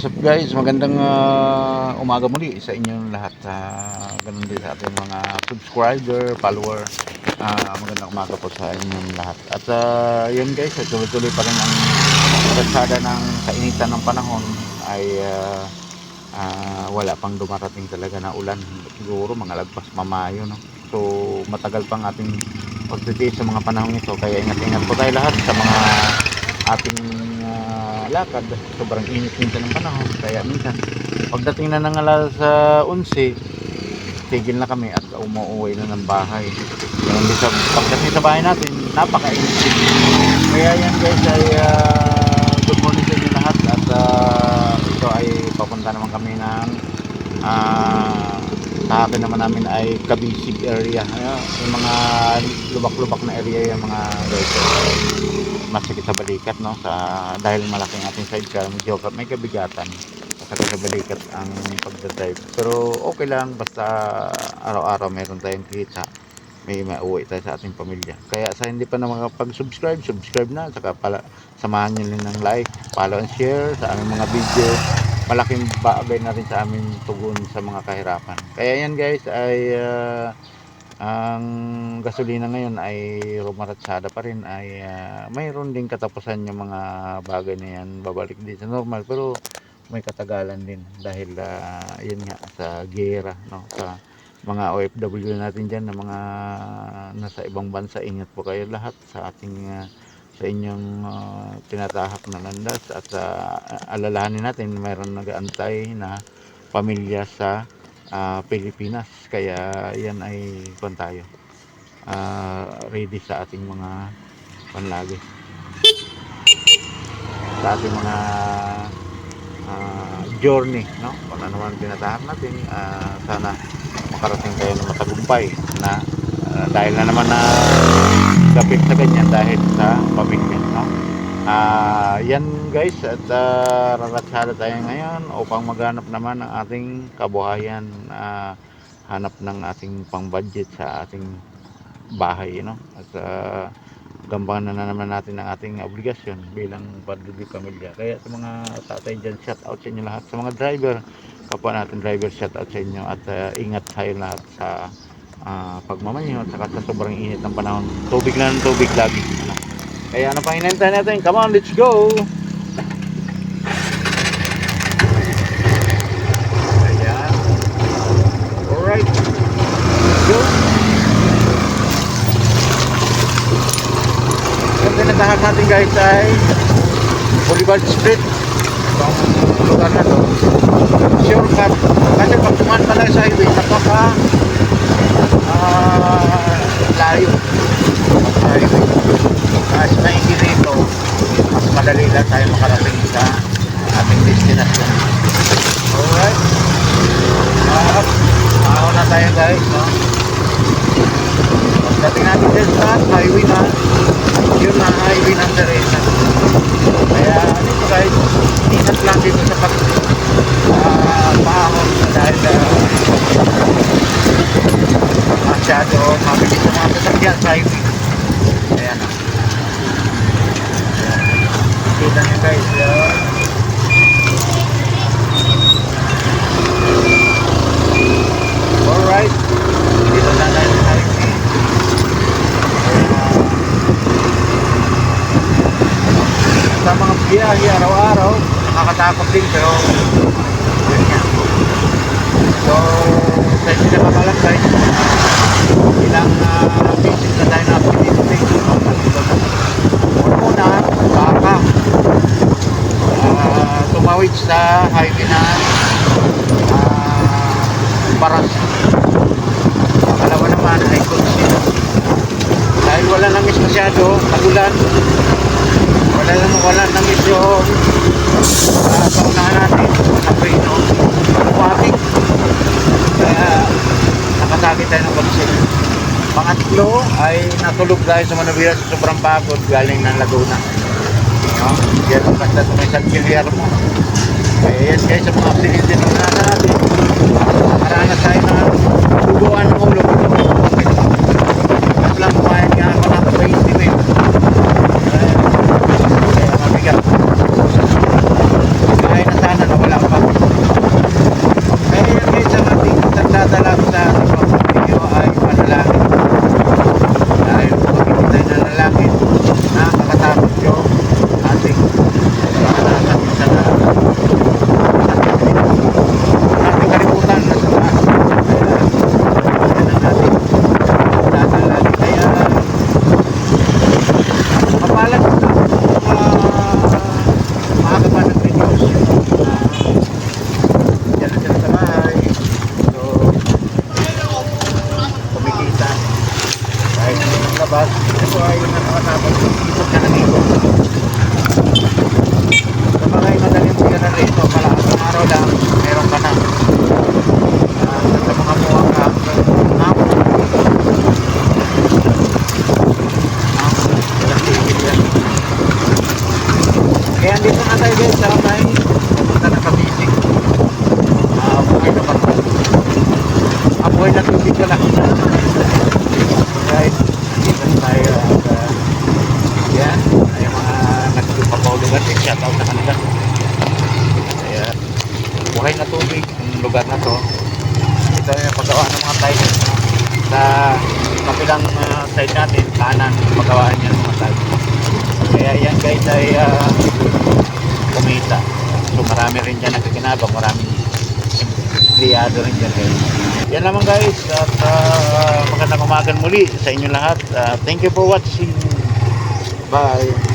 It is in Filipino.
What's up guys, magandang umaga muli sa inyong lahat, ganun din sa ating mga subscriber, follower. Magandang umaga po sa inyong lahat. At yun guys, tuloy-tuloy pa rin ang kalsada ng kainitan ng panahon ay wala pang dumarating talaga na ulan. Siguro mga lagpas mamayo, no? So matagal pang ating pagtitiis sa mga panahon ito, kaya ingat-ingat po tayo lahat sa mga ating lakad. Sobrang init minsan ng panahon, kaya minsan pagdating na ng alas 11, tigil na kami at umuwi na ng bahay. Hindi sa pagdating sa bahay natin, napakainit. Kaya yan guys ay good morning sa inyo lahat. At ito ay papunta naman kami ng sa akin naman namin ay Kabisig area. Yung mga lubak-lubak na area, yung mga guys, masakit sa balikat, no? Dahil malaking ating sidecar, medyo may kabigatan, masakit sa balikat ang pagdadrive. Pero okay lang, basta araw-araw meron tayong kita, may mauwi tayo sa ating pamilya. Kaya sa hindi pa na makapag-subscribe, subscribe na, saka pala samahan nyo rin ng like, follow and share sa aming mga video. Malaking bagay na rin sa aming tugon sa mga kahirapan. Kaya yan guys ay ang gasolina ngayon ay rumaratsada pa rin, ay mayroon din katapusan yung mga bagay na yan, babalik din sa normal, pero may katagalan din dahil yun nga sa gera, no? Sa mga OFW natin dyan na mga nasa ibang bansa, ingat po kayo lahat sa ating sa inyong tinatahak na landas. At alalahanin natin mayroon nag-aantay na pamilya sa Pilipinas, kaya yan ay kung tayo ready sa ating mga panlagi, sa ating mga journey, no? Kung ano naman tinatahak natin, sana makarating tayo ng matagumpay na dahil na naman na kapit sa ganyan dahil sa pamilya, no? Yan guys, at raratsada tayo ngayon upang maghanap naman ng ating kabuhayan, hanap ng ating pang budget sa ating bahay, no? At gambanan na naman natin ang ating obligasyon bilang padre de pamilya. Kaya sa mga tatay dyan, shout out sa inyo lahat. Sa mga driver, kapwa natin driver, shout out sa inyo. At ingat tayo lahat sa pagmamaneho, at saka sa sobrang init ng panahon. Tubig na ng tubig lagi, ano? Kaya ano pang inantay natin? Come on, let's go! Ayan. Alright, let's go! Yung tinatahan natin guys ay Boulevard Street. Itong lugar na to, shortcut kasi pag tumaan ka lang sa highway, napaka layo sa highway. Mas maigi rito, mas madali lang tayo makarating sa ating destination. Alright, mauna tayo guys, no? Pagdating natin din sa highway na yun, na highway ng Teresa. Kaya dito guys, ingat lang dito sa paahon dahil masyado mabilis sa mga sasakyan sa highway. Ayan na, kita nyo guys, alright, dito na tayo sa highway. Sa mga biyahe araw-araw, nakakatakot din, pero yun nga. So sa inyo na makalang guys, ilang pieces na tayo napili-pili. Una, baka tumawid sa highway na Paras. Pangalawa naman ay consider, dahil wala nangis masyado, nagulan, wala nangis yung paunahan natin sa Prino, aquatic, kaya nakasakit tayo ng konsil. Pangatlo ay natulog tayo sa Manubira sa sobrang pagod galing ng Laguna, no? Yan basta may San Guillermo. Kaya yan guys, sa mga aksidente ng natin, nakaranas tayo na duguan ng ulo. Mas lang kumain nga ako ng 20 minutes. Kaya mabigat. Kaya na sana na wala ko na. Guys, dito na tayo at yan, ay mga nagpapauligan din, shoutout sa kanila. Kaya buhay na tubig yung lugar na to. Ito yung paggawa ng mga tiles sa kabilang side natin, kanan, pagawaan niya ng mga tiles. Kaya yan guys ay kumita. So marami rin dyan nagkakinabang, maraming empleyado rin dyan guys. Yan naman guys, at magandang umagan muli sa inyo lahat. Thank you for watching. Bye.